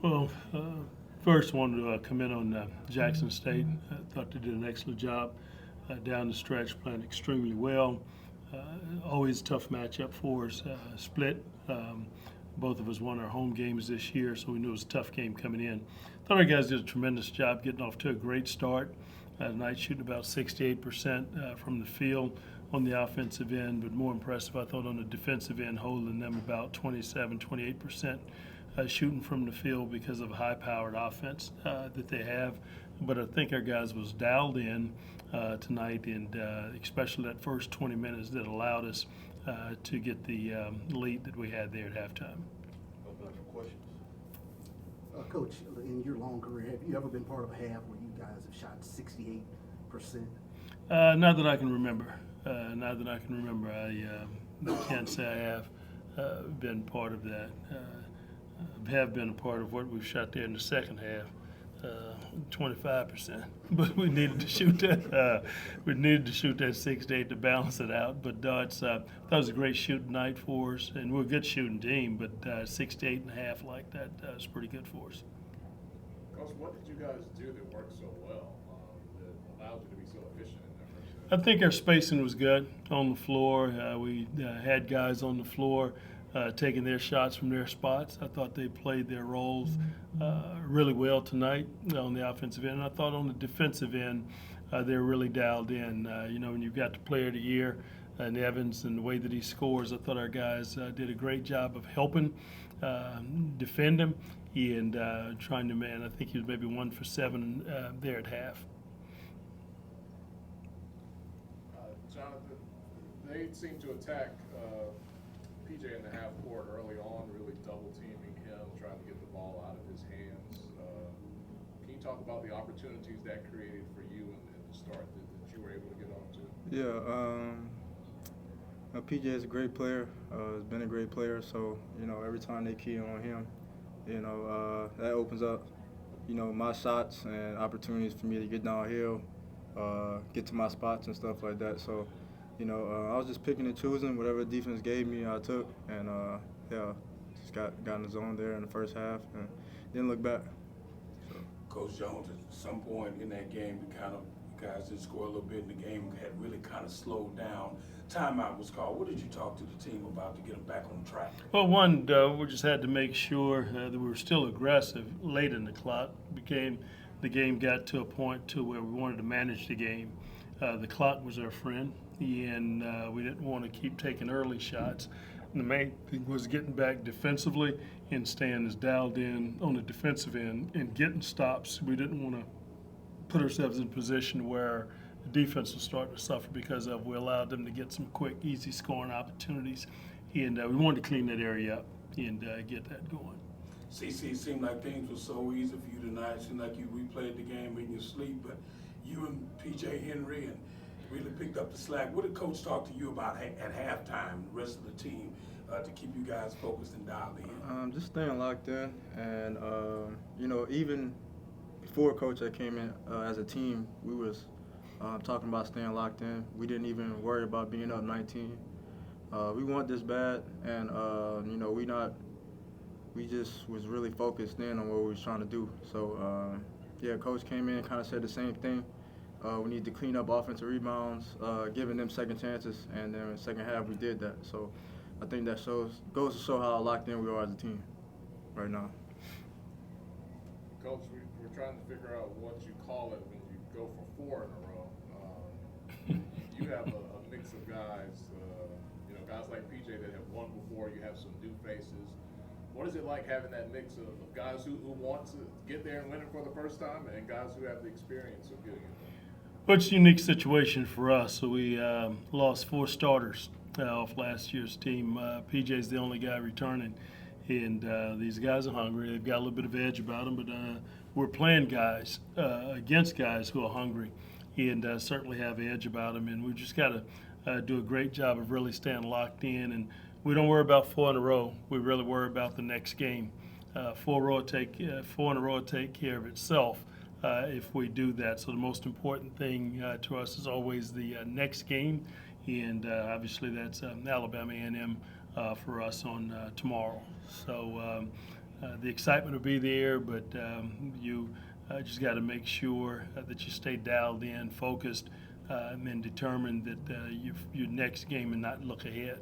Well, first, I wanted to commend on Jackson State. I thought they did an excellent job down the stretch, playing extremely well. Uh, Always a tough matchup for us. Split. Both of us won our home games this year, so we knew it was a tough game coming in. Thought our guys did a tremendous job getting off to a great start. Tonight, shooting about 68% from the field on the offensive end, but more impressive, I thought, on the defensive end, holding them about 27, 28% shooting from the field because of a high-powered offense that they have. But I think our guys was dialed in tonight, and especially that first 20 minutes that allowed us to get the lead that we had there at halftime. Open up for questions. Coach, in your long career, have you ever been part of a half where you guys have shot 68%? Not that I can remember. Not that I can remember. I can't say I have been part of that. Have been a part of what we've shot there in the second half, 25%. But we needed to shoot that. We needed to shoot that 6 to 8 to balance it out. But that was a great shooting night for us, and we're a good shooting team. But 6 to 8.5 like that is pretty good for us. Coach, what did you guys do that worked so well, that allowed you to be so efficient in that first half? I think our spacing was good on the floor. We had guys on the floor taking their shots from their spots. I thought they played their roles really well tonight on the offensive end. And I thought on the defensive end, they were really dialed in. When you've got the player of the year and Evans and the way that he scores, I thought our guys did a great job of helping defend him and trying to man. I think he was maybe 1 for 7 there at half. Jonathan, they seem to attack PJ in the half court early on, really double teaming him, trying to get the ball out of his hands. Can you talk about the opportunities that created for you in the start that you were able to get onto? Yeah, PJ is a great player. Has been a great player. So every time they key on him, that opens up, my shots and opportunities for me to get downhill, get to my spots and stuff like that. So, I was just picking and choosing whatever defense gave me. I took, and just got in the zone there in the first half and didn't look back. So. Coach Jones, at some point in that game, you guys did score a little bit, and the game had really kind of slowed down. Timeout was called. What did you talk to the team about to get them back on track? Well, one, we just had to make sure that we were still aggressive late in the clock. The game got to a point to where we wanted to manage the game. The clock was our friend, and we didn't want to keep taking early shots. And the main thing was getting back defensively and staying as dialed in on the defensive end and getting stops. We didn't want to put ourselves in a position where the defense was starting to suffer because of we allowed them to get some quick, easy scoring opportunities. And we wanted to clean that area up and get that going. Cisse, it seemed like things were so easy for you tonight. It seemed like you replayed the game in your sleep, but you and P.J. Henry and really picked up the slack. What did Coach talk to you about at halftime, the rest of the team, to keep you guys focused and dialed in? Just staying locked in, and even before Coach that came in as a team, we was talking about staying locked in. We didn't even worry about being up 19. We want this bad, and we just was really focused in on what we was trying to do. So Coach came in and kind of said the same thing. We need to clean up offensive rebounds, giving them second chances, and then in the second half we did that. So I think that goes to show how locked in we are as a team right now. Coach, we're trying to figure out what you call it when you go for 4 in a row. You have a mix of guys, guys like PJ that have won before. You have some new faces. What is it like having that mix of guys who want to get there and win it for the first time, and guys who have the experience of getting it done? Well, it's a unique situation for us. So we lost 4 starters off last year's team. PJ's the only guy returning, and these guys are hungry. They've got a little bit of edge about them, but we're playing guys against guys who are hungry and certainly have edge about them, and we've just got to do a great job of really staying locked in. And we don't worry about 4 in a row. We really worry about the next game. 4 in a row will take care of itself if we do that. So the most important thing to us is always the next game, and obviously that's Alabama A&M for us on tomorrow. So The excitement will be there, but you just got to make sure that you stay dialed in, focused, and determined that your next game and not look ahead.